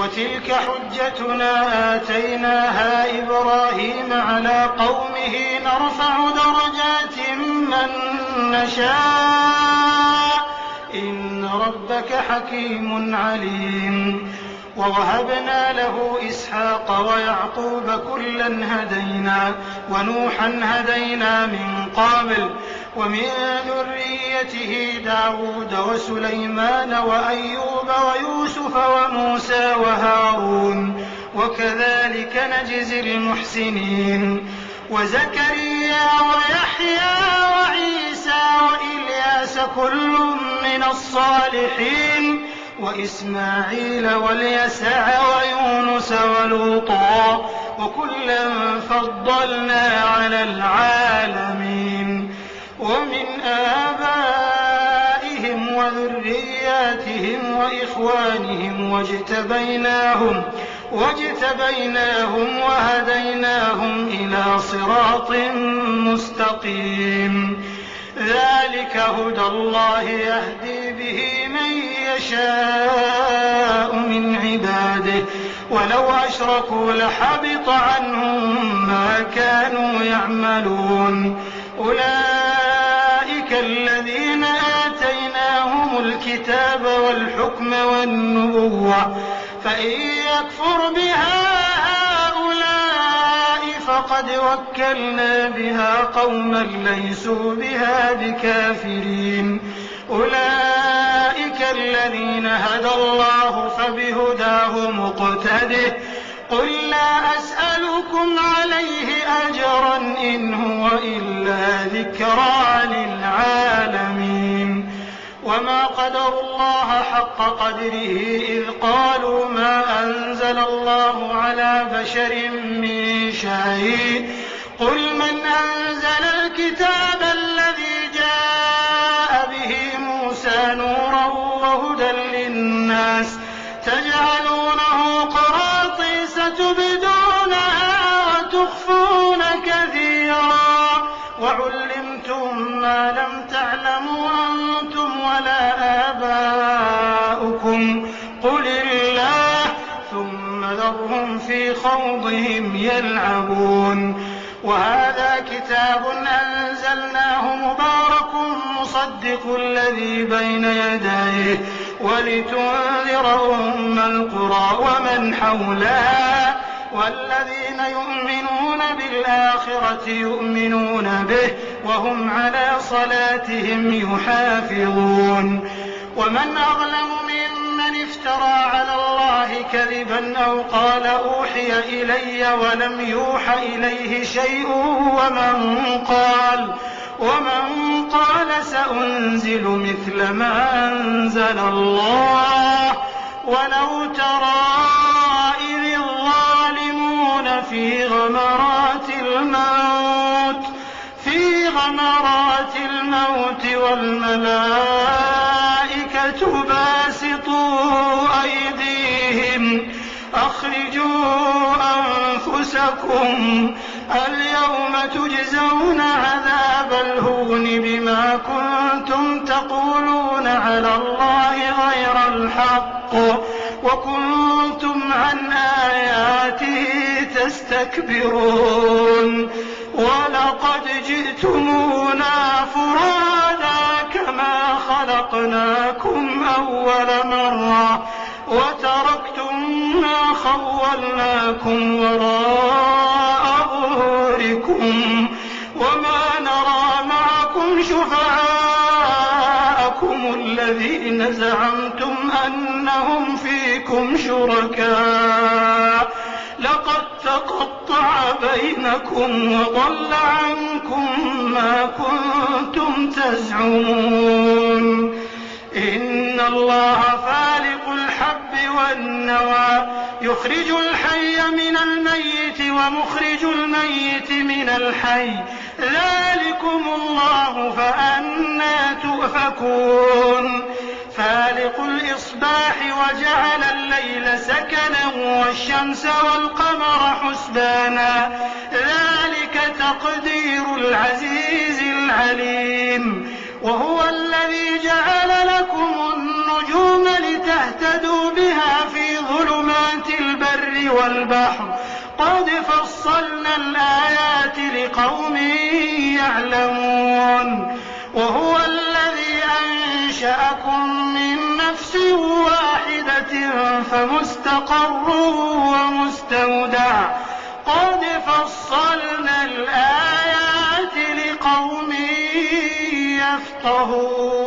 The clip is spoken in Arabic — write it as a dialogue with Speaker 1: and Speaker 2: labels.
Speaker 1: وتلك حجتنا آتيناها إبراهيم على قومه نرفع درجات من نشاء إن ربك حكيم عليم. ووهبنا له إسحاق ويعقوب كلا هدينا ونوحا هدينا من قبل ومن ذريته داود وسليمان وأيوب ويوسف وموسى وهارون وكذلك نجزي المحسنين. وزكريا ويحيى وعيسى وإلياس كل من الصالحين وإسماعيل واليسع ويونس ولوطا وكلا فضلنا على العالمين. ومن آبائهم وذرياتهم وإخوانهم واجتبيناهم وهديناهم إلى صراط مستقيم. ذلك هدى الله يهدي به من يشاء من عباده ولو أشركوا لحبط عنهم ما كانوا يعملون. أولئك الذين آتيناهم الكتاب والحكم والنبوة فإن يكفر بها هؤلاء فقد وكلنا بها قوما ليسوا بها بكافرين. أولئك الذين هدى الله فبهداه مقتده قل لا أسألكم عليه أجرا إن هو إلا ذكرى للعالمين. وما قدروا الله حق قدره إذ قالوا ما أنزل الله على بشر من شيء قل من أنزل الكتاب الذي جاء به موسى نورا وهدى للناس تجعلونه قراطيس تبدونها وتخفون كثيرا وعلمتم ما لم تعلموا أنتم ولا آباؤكم قل الله ثم ذرهم في خوضهم يلعبون. وهذا كتاب أنزلناه مبارك مصدق الذي بين يديه ولتنذر أم القرى ومن حولها والذين يؤمنون بالآخرة يؤمنون به وهم على صلاتهم يحافظون. ومن أظلم ممن افترى على الله كذبا أو قال أوحي إلي ولم يوح إليه شيء ومن قال سأنزل مثل ما أنزل الله. ولو ترى إذ الظالمون في غمرات الموت والملائكة باسطوا أيديهم أخرجوا أنفسكم اليوم تجزون عذاب الهون بما كنتم تقولون على الله غير الحق وكنتم عن آياته تستكبرون. ولقد جئتمونا فرادا كما خلقناكم أول مرة وتركتم ما خولناكم وراء ظهوركم وما نرى معكم شفعاءكم الذين زعمتم أنهم فيكم شركاء لقد تقطع بينكم وضل عنكم ما كنتم تزعمون. إن الله فالق الحب والنوى يخرج الحي من الميت ومخرج الميت من الحي ذلكم الله فأنى تؤفكون. فالق الإصباح وجعل الليل سكنا والشمس والقمر حسبانا ذلك تقدير العزيز العليم. وهو الذي جعل لكم النجوم لتهتدوا بها في ظلمات والبحر قد فصلنا الآيات لقوم يعلمون وهو الذي أنشأكم من نفس واحدة فمستقر ومستودع قد فصلنا الآيات لقوم يفقهون.